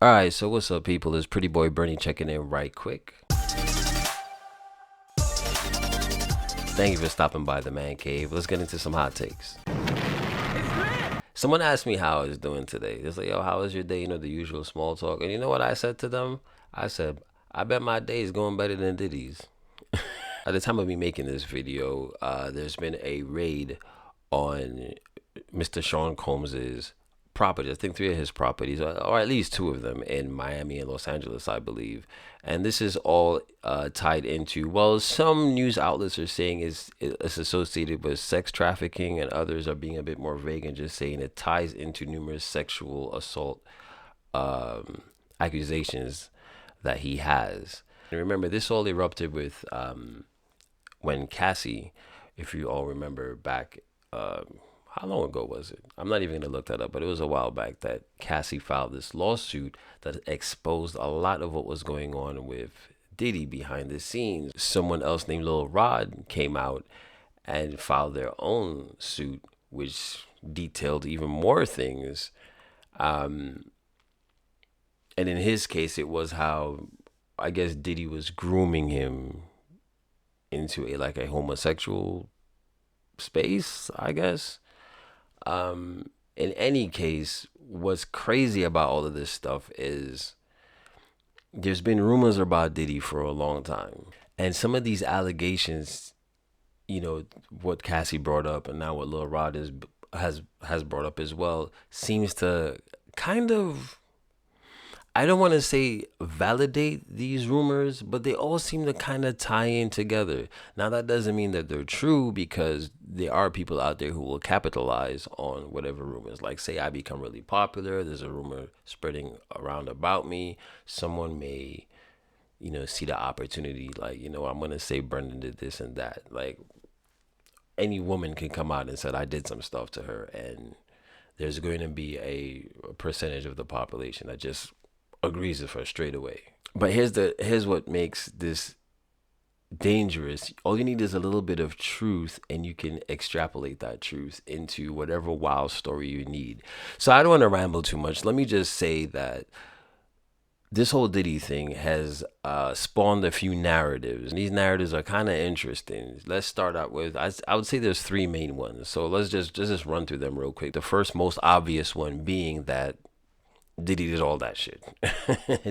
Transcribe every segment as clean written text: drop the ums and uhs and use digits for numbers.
Alright, so what's up, people? It's PrettyBoy Brenny checking in right quick. Thank you for stopping by the man cave. Let's get into some hot takes. Someone asked me how I was doing today. It's like, yo, how was your day? You know, the usual small talk. And you know what I said to them? I said, I bet my day is going better than Diddy's. At the time of me making this video, there's been a raid on Mr. Sean Combs's property. I think 3 of his properties, or at least 2 of them, in Miami and Los Angeles, I believe. And this is all tied into, well, some news outlets are saying it's associated with sex trafficking, and others are being a bit more vague and just saying it ties into numerous sexual assault accusations that he has. And remember, this all erupted with when Cassie, if you all remember back, how long ago was it? I'm not even going to look that up, but it was a while back that Cassie filed this lawsuit that exposed a lot of what was going on with Diddy behind the scenes. Someone else named lilrod came out and filed their own suit, which detailed even more things. And in his case, it was how, I guess, Diddy was grooming him into a homosexual space, I guess. In any case, what's crazy about all of this stuff is there's been rumors about Diddy for a long time. And some of these allegations, you know, what Cassie brought up and now what lilrod has brought up as well, seems to kind of, I don't want to say validate these rumors, but they all seem to kind of tie in together. Now, that doesn't mean that they're true, because there are people out there who will capitalize on whatever rumors. Like, say I become really popular, there's a rumor spreading around about me. Someone may, see the opportunity, like, I'm going to say Brendan did this and that. Like, any woman can come out and say, I did some stuff to her, and there's going to be a percentage of the population that just agrees with her straight away. But here's what makes this dangerous. All you need is a little bit of truth, and you can extrapolate that truth into whatever wild story you need. So I don't want to ramble too much. Let me just say that this whole Diddy thing has spawned a few narratives, and these narratives are kind of interesting. Let's start out with, I would say there's 3 main ones. So let's just run through them real quick. The first, most obvious one being that Diddy did all that shit.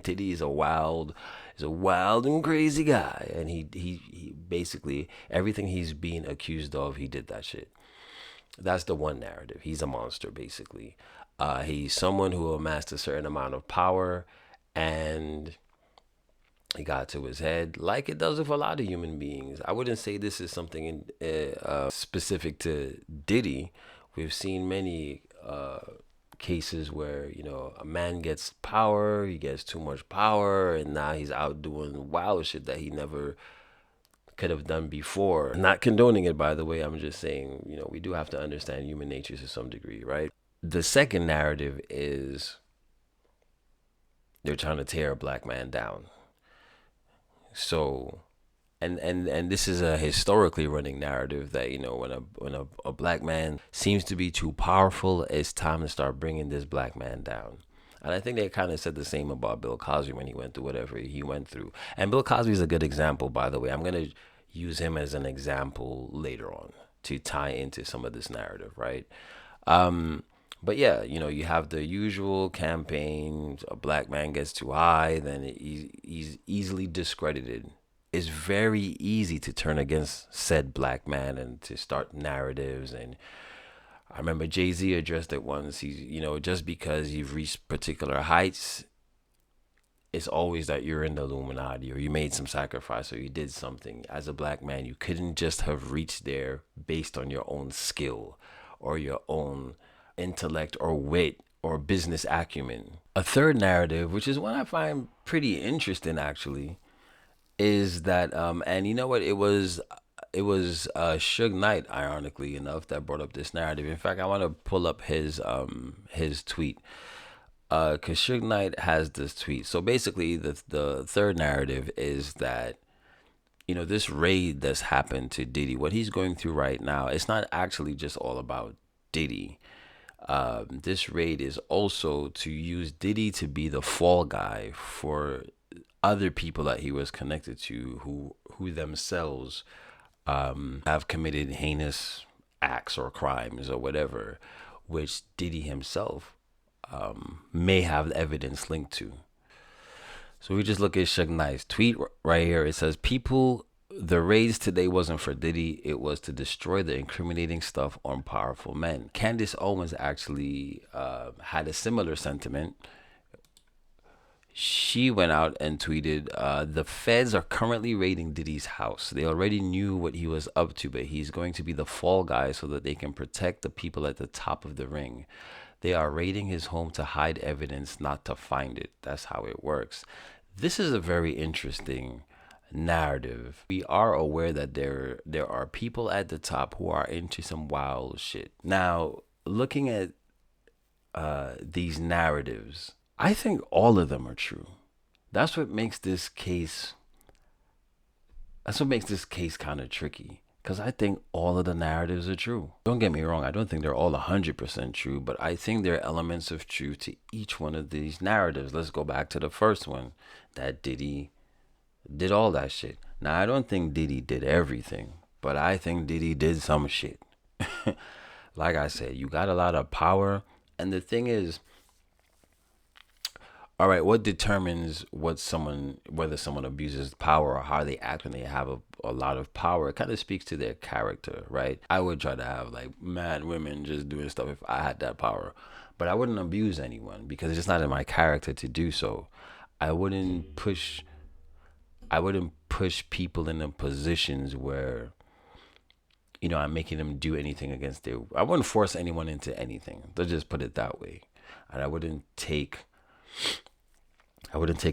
Diddy is a wild and crazy guy, and he basically, everything he's being accused of, he did that shit. That's the one narrative. He's a monster, basically. He's someone who amassed a certain amount of power, and he got to his head, like it does with a lot of human beings. I wouldn't say this is something specific to Diddy. We've seen many cases where a man gets power, he gets too much power, and now he's out doing wild shit that he never could have done before. I'm not condoning it, by the way. I'm just saying, we do have to understand human nature to some degree, right? The second narrative is they're trying to tear a black man down. So and this is a historically running narrative that when a black man seems to be too powerful, it's time to start bringing this black man down. And I think they kind of said the same about Bill Cosby when he went through whatever he went through. And Bill Cosby is a good example, by the way. I'm going to use him as an example later on to tie into some of this narrative, right? But yeah, you have the usual campaign. A black man gets too high, then he's easily discredited. It's very easy to turn against said black man and to start narratives. And I remember Jay-Z addressed it once. He's, just because you've reached particular heights, it's always that you're in the Illuminati, or you made some sacrifice, or you did something. As a black man, you couldn't just have reached there based on your own skill or your own intellect or wit or business acumen. A third narrative, which is one I find pretty interesting actually, is that and you know what, it was Suge Knight, ironically enough, that brought up this narrative. In fact, I want to pull up his tweet, because Suge Knight has this tweet. So basically the third narrative is that this raid that's happened to Diddy, what he's going through right now, it's not actually just all about Diddy. This raid is also to use Diddy to be the fall guy for other people that he was connected to, who themselves have committed heinous acts or crimes or whatever, which Diddy himself may have evidence linked to. So we just look at Suge Knight's tweet right here. It says, "People, the raids today wasn't for Diddy. It was to destroy the incriminating stuff on powerful men." Candace Owens actually had a similar sentiment. She went out and tweeted, "The feds are currently raiding Diddy's house. They already knew what he was up to, but he's going to be the fall guy so that they can protect the people at the top of the ring. They are raiding his home to hide evidence, not to find it. That's how it works." This is a very interesting narrative. We are aware that there are people at the top who are into some wild shit. Now, looking at these narratives, I think all of them are true. That's what makes this case. That's what makes this case kind of tricky. Because I think all of the narratives are true. Don't get me wrong, I don't think they're all 100% true, but I think there are elements of truth to each one of these narratives. Let's go back to the first one, that Diddy did all that shit. Now, I don't think Diddy did everything, but I think Diddy did some shit. Like I said, you got a lot of power, and the thing is, all right, what determines whether someone abuses power or how they act when they have a lot of power? It kind of speaks to their character, right? I would try to have like mad women just doing stuff if I had that power, but I wouldn't abuse anyone because it's just not in my character to do so. I wouldn't push people into positions where, I'm making them do anything against I wouldn't force anyone into anything. Let's just put it that way. And I wouldn't take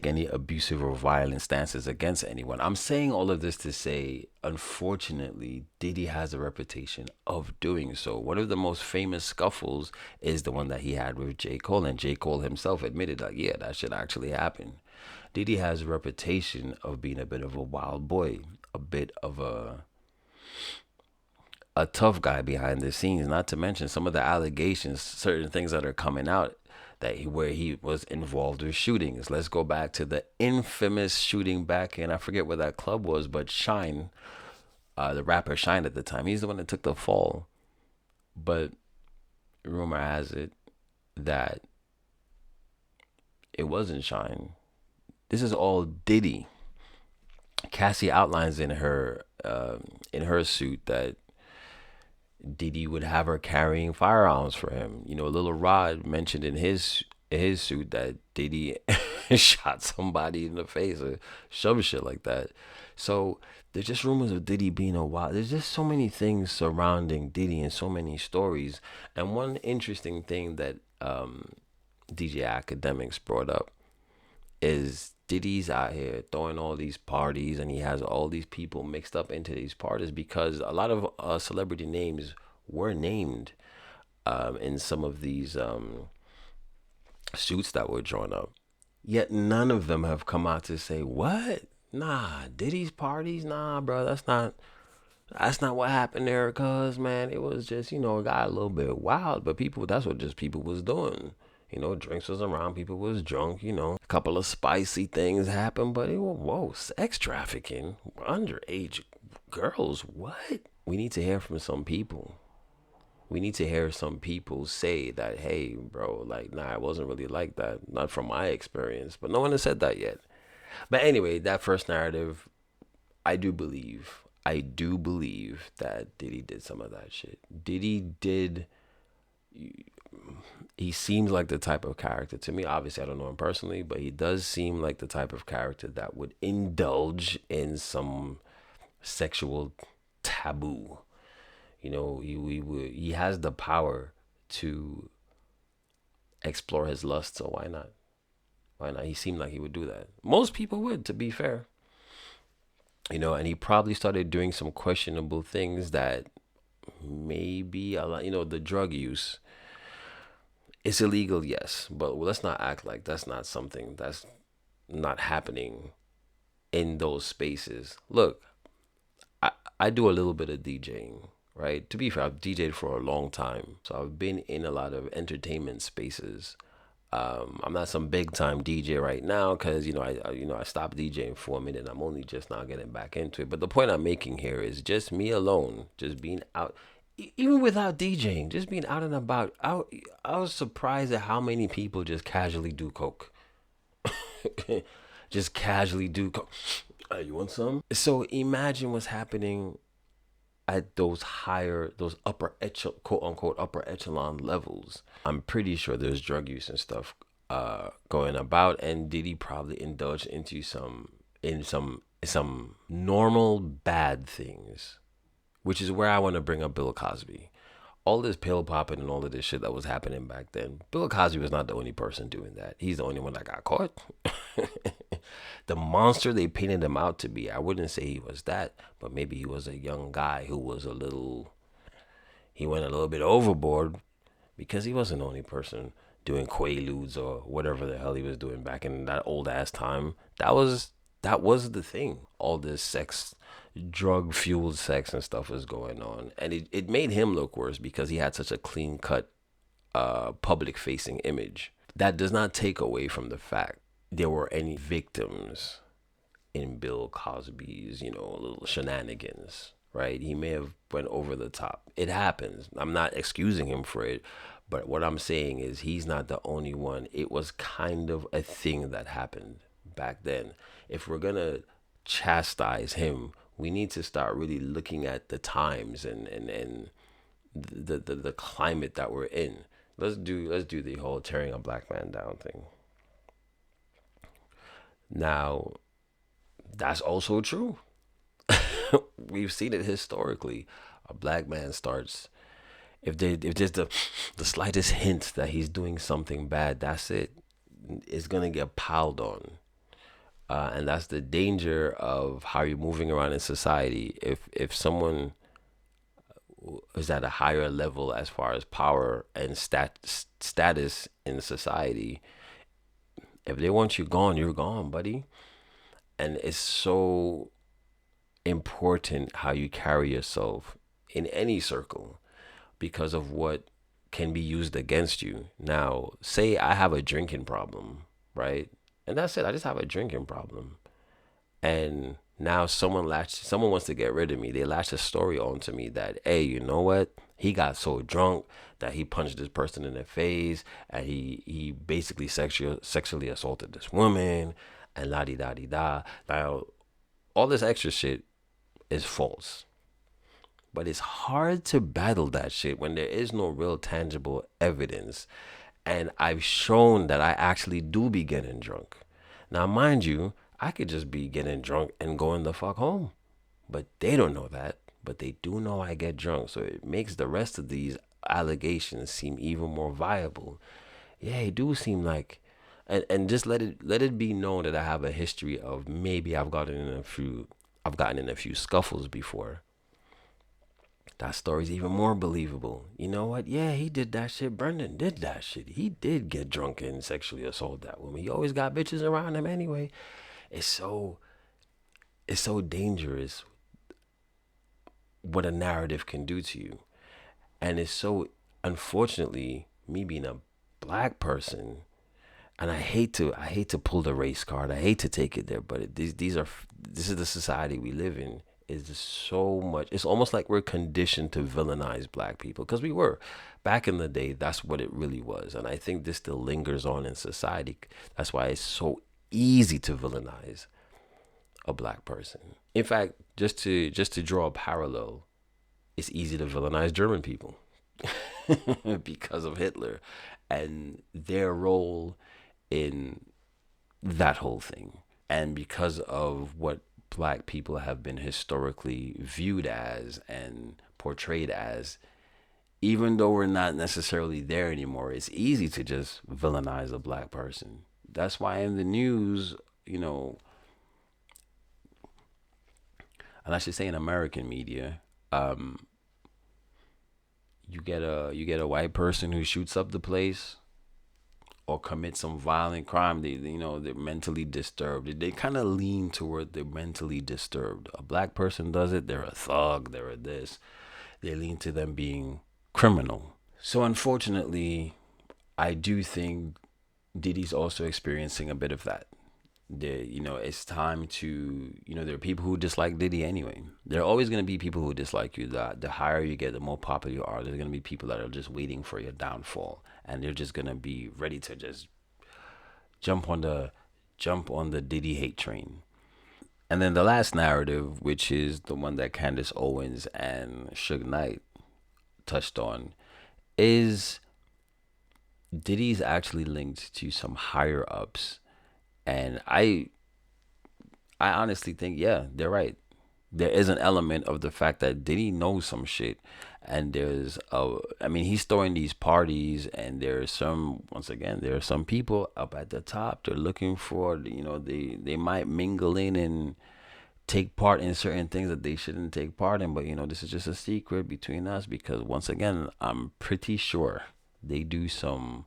any abusive or violent stances against anyone. I'm saying all of this to say, unfortunately, Diddy has a reputation of doing so. One of the most famous scuffles is the one that he had with J. Cole, and J. Cole himself admitted, like, yeah, that shit actually happened. Diddy has a reputation of being a bit of a wild boy, a bit of a tough guy behind the scenes, not to mention some of the allegations, certain things that are coming out where he was involved with shootings. Let's go back to the infamous shooting back in, I forget where that club was, but Shine, the rapper Shine at the time, he's the one that took the fall. But rumor has it that it wasn't Shine. This is all Diddy. Cassie outlines in her suit that Diddy would have her carrying firearms for him. lilrod mentioned in his suit that Diddy shot somebody in the face or some shit like that. So there's just rumors of Diddy being a wild. There's just so many things surrounding Diddy and so many stories. And one interesting thing that DJ Academics brought up is Diddy's out here throwing all these parties, and he has all these people mixed up into these parties because a lot of celebrity names were named in some of these suits that were drawn up. Yet none of them have come out to say, what? Nah, Diddy's parties? Nah, bro, that's not what happened there, cuz, man. It was just, it got a little bit wild, but that's what just people was doing. Drinks was around, people was drunk, a couple of spicy things happened, but whoa, sex trafficking, underage girls, what? We need to hear from some people. We need to hear some people say that, hey, bro, like, nah, it wasn't really like that. Not from my experience, but no one has said that yet. But anyway, that first narrative, I do believe that Diddy did some of that shit. He seems like the type of character to me. Obviously, I don't know him personally, but he does seem like the type of character that would indulge in some sexual taboo. He has the power to explore his lust, so why not? Why not? He seemed like he would do that. Most people would, to be fair. And he probably started doing some questionable things that maybe a lot, the drug use. It's illegal, yes, but let's not act like that's not something that's not happening in those spaces. Look, I do a little bit of DJing, right? To be fair, I've DJed for a long time, so I've been in a lot of entertainment spaces. I'm not some big time DJ right now because I stopped DJing for a minute. I'm only just now getting back into it. But the point I'm making here is just me alone, just being out, even without DJing, just being out and about. I was surprised at how many people just casually do coke. Just casually do coke. You want some? So imagine what's happening at those upper quote unquote upper echelon levels. I'm pretty sure there's drug use and stuff going about, and Diddy probably indulged into some normal bad things, which is where I want to bring up Bill Cosby. All this pill popping and all of this shit that was happening back then. Bill Cosby was not the only person doing that. He's the only one that got caught. The monster they painted him out to be, I wouldn't say he was that, but maybe he was a young guy who was he went a little bit overboard because he wasn't the only person doing quaaludes or whatever the hell he was doing back in that old ass time. That was the thing. All this sex, drug fueled sex and stuff was going on, and it made him look worse because he had such a clean cut public facing image. That does not take away from the fact there were any victims in Bill Cosby's, little shenanigans, right? He may have went over the top. It happens. I'm not excusing him for it, but what I'm saying is he's not the only one. It was kind of a thing that happened back then. If we're gonna chastise him, we need to start really looking at the times and the climate that we're in. Let's do the whole tearing a black man down thing. Now, that's also true. We've seen it historically. A black man starts, if there's the slightest hint that he's doing something bad, that's it. It's gonna get piled on. And that's the danger of how you're moving around in society. If someone is at a higher level as far as power and status in society, if they want you gone, you're gone, buddy. And it's so important how you carry yourself in any circle because of what can be used against you. Now, say I have a drinking problem, right? And that's it. I just have a drinking problem. And now someone wants to get rid of me. They latch a story onto me that, hey, you know what? He got so drunk that he punched this person in the face and he basically sexually assaulted this woman and la di da di da. Now, all this extra shit is false. But it's hard to battle that shit when there is no real tangible evidence. And I've shown that I actually do be getting drunk. Now, mind you, I could just be getting drunk and going the fuck home. But they don't know that. But they do know I get drunk. So it makes the rest of these allegations seem even more viable. Yeah, it do seem like, and just let it be known that I have a history of maybe I've gotten in a few scuffles before. That story's even more believable. You know what? Yeah, he did that shit. Brendan did that shit. He did get drunk and sexually assault that woman. He always got bitches around him anyway. It's so dangerous what a narrative can do to you. And it's so, unfortunately, me being a black person, and I hate to pull the race card. I hate to take it there, but this is the society we live in. Is so much. It's almost like we're conditioned to villainize black people because we were back in the day. That's what it really was, and I think this still lingers on in society. That's why it's so easy to villainize a black person. In fact, just to draw a parallel, it's easy to villainize German people because of Hitler and their role in that whole thing, and because of what black people have been historically viewed as and portrayed as. Even though we're not necessarily there anymore, it's easy to just villainize a black person. That's why in the news, and I should say in American media, you get a white person who shoots up the place or commit some violent crime. They're mentally disturbed. They kind of lean toward they're mentally disturbed. A black person does it, they're a thug, they're a this. they lean to them being criminal. So unfortunately, I do think Diddy's also experiencing a bit of that. It's time to, there are people who dislike Diddy anyway. There are always going to be people who dislike you. The higher you get, the more popular you are. There's going to be people that are just waiting for your downfall, and they're just going to be ready to just jump on the Diddy hate train. And then the last narrative, which is the one that Candace Owens and Suge Knight touched on, is Diddy's actually linked to some higher ups. And I honestly think, yeah, they're right. There is an element of the fact that Diddy knows some shit. And he's throwing these parties, and once again, there are some people up at the top. They're looking for, they might mingle in and take part in certain things that they shouldn't take part in. But, this is just a secret between us, because once again, I'm pretty sure they do some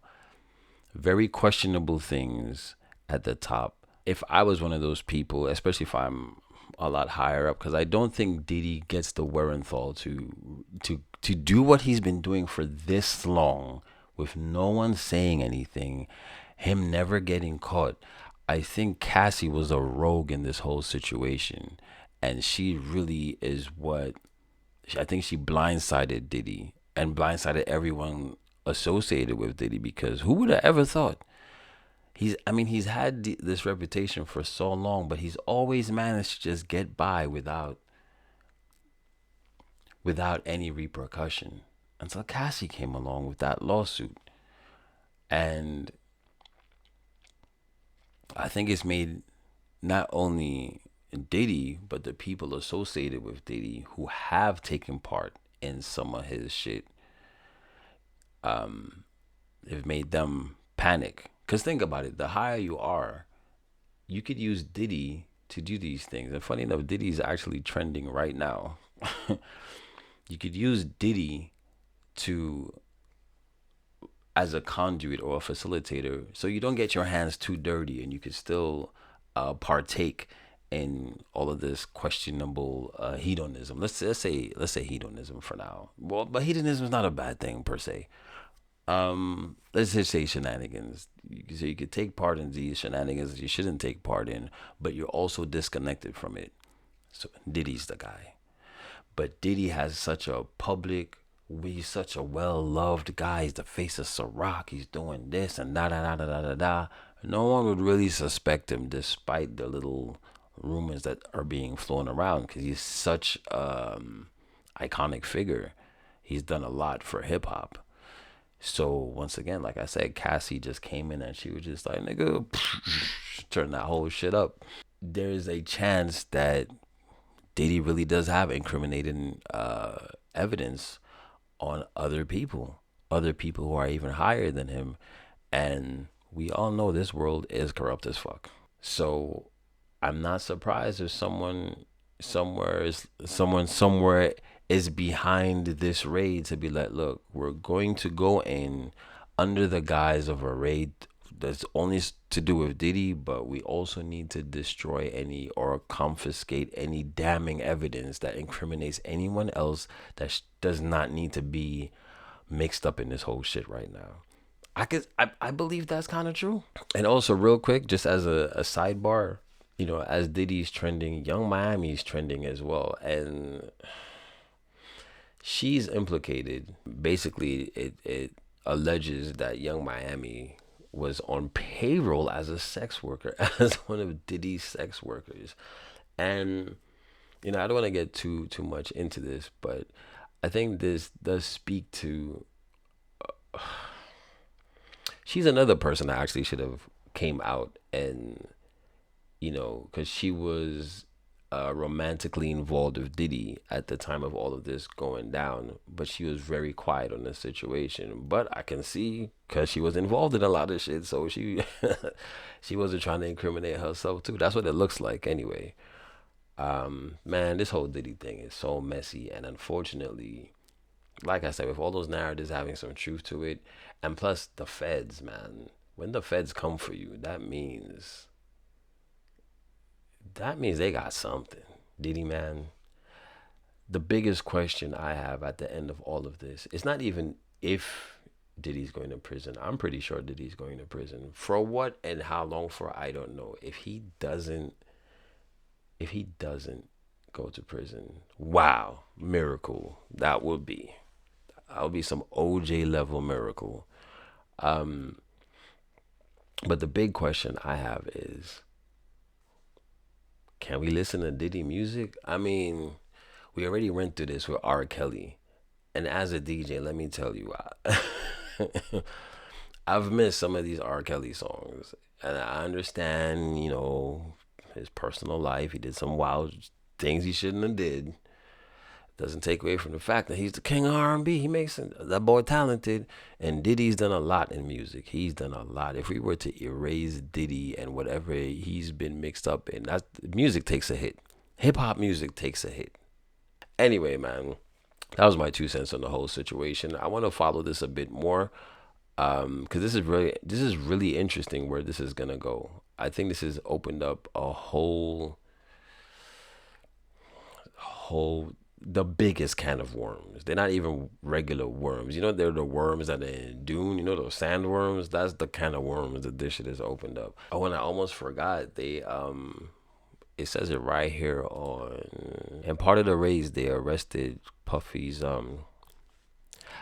very questionable things at the top. If I was one of those people, especially if I'm a lot higher up, because I don't think Diddy gets the wherewithal to do what he's been doing for this long with no one saying anything, him never getting caught. I think Cassie was a rogue in this whole situation, and she really is what I think she blindsided Diddy and blindsided everyone associated with Diddy, because who would have ever thought? He's had this reputation for so long, but he's always managed to just get by without any repercussion until Cassie came along with that lawsuit. And I think it's made not only Diddy, but the people associated with Diddy who have taken part in some of his shit, have made them panic. Because think about it, the higher you are, you could use Diddy to do these things. And funny enough, Diddy's actually trending right now. You could use Diddy to as a conduit or a facilitator, so you don't get your hands too dirty, and you could still partake in all of this questionable hedonism. Let's say hedonism for now. Well, but hedonism is not a bad thing per se. Let's just say shenanigans. So you could take part in these shenanigans that you shouldn't take part in, but you're also disconnected from it. So Diddy's the guy. But Diddy has such a he's such a well-loved guy. He's the face of Ciroc. He's doing this and da da da da da da da. No one would really suspect him, despite the little rumors that are being flown around, because he's such iconic figure. He's done a lot for hip hop. So once again, like I said, Cassie just came in and she was just like, nigga, turn that whole shit up. There's a chance that Diddy really does have incriminating evidence on other people who are even higher than him. And we all know this world is corrupt as fuck. So I'm not surprised if someone somewhere is behind this raid to be like, look, we're going to go in under the guise of a raid that's only to do with Diddy, but we also need to destroy any or confiscate any damning evidence that incriminates anyone else that does not need to be mixed up in this whole shit right now. I believe that's kind of true. And also, real quick, just as a sidebar, as Diddy's trending, Yungmiami's trending as well, and she's implicated. Basically, it alleges that Yungmiami was on payroll as a sex worker, as one of Diddy's sex workers. And I don't want to get too much into this, but I think this does speak to she's another person that actually should have came out, and because she was romantically involved with Diddy at the time of all of this going down, but she was very quiet on the situation. But I can see, because she was involved in a lot of shit, so she she wasn't trying to incriminate herself too. That's what it looks like anyway. Man, this whole Diddy thing is so messy, and unfortunately, like I said, with all those narratives having some truth to it, and plus the feds, man, when the feds come for you, that means they got something. Diddy, man, the biggest question I have at the end of all of this is not even if Diddy's going to prison. I'm pretty sure Diddy's going to prison. For what and how long for, I don't know. If he doesn't go to prison, wow, miracle. That would be some OJ level miracle. Um, but the big question I have is, can we listen to Diddy music? I mean, we already went through this with R. Kelly. And as a DJ, let me tell you, I've missed some of these R. Kelly songs. And I understand, his personal life. He did some wild things he shouldn't have did. Doesn't take away from the fact that he's the king of R&B. He makes that boy talented, and Diddy's done a lot in music. He's done a lot. If we were to erase Diddy and whatever he's been mixed up in, that music takes a hit. Hip hop music takes a hit. Anyway, man, that was my 2 cents on the whole situation. I want to follow this a bit more, because this is really interesting where this is gonna go. I think this has opened up a whole the biggest can of worms. They're not even regular worms. They're the worms that are in Dune. Those sandworms. That's the kind of worms that this shit has opened up. Oh, and I almost forgot. It says it right here on. And part of the raise, they arrested Puffy's. I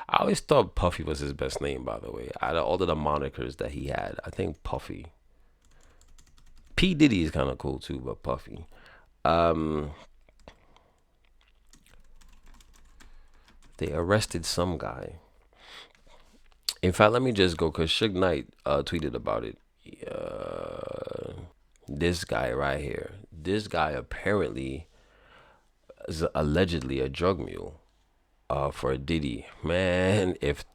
always thought Puffy was his best name, by the way. Out of all of the monikers that he had, I think Puffy. P Diddy is kind of cool too, but Puffy. Um, they arrested some guy. In fact, let me just go because Suge Knight tweeted about it. This guy right here. This guy apparently is allegedly a drug mule for Diddy. Man, if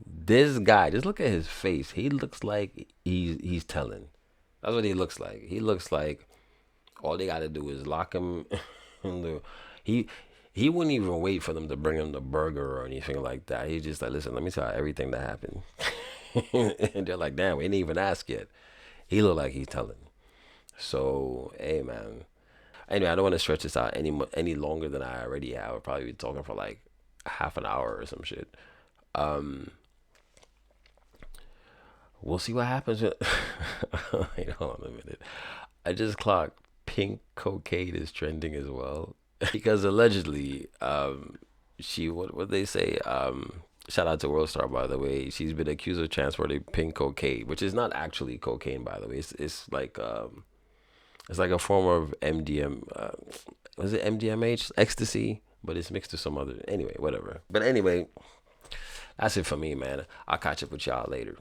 this guy, just look at his face. He looks like he's telling. That's what he looks like. He looks like all they got to do is lock him in the. He he wouldn't even wait for them to bring him the burger or anything like that. He's just like, listen, let me tell you everything that happened. And they're like, damn, we didn't even ask yet. He looked like he's telling. So, hey, man. Anyway, I don't want to stretch this out any longer than I already have. I'll probably be talking for like half an hour or some shit. Um, we'll see what happens. Wait, hold on a minute. I just clocked pink cocaine is trending as well because allegedly, she what they say. Shout out to World Star, by the way. She's been accused of transporting pink cocaine, which is not actually cocaine, by the way. It's like a form of MDM. Was it MDMH? Ecstasy, but it's mixed to some other. Anyway, whatever. But anyway, that's it for me, man. I'll catch up with y'all later.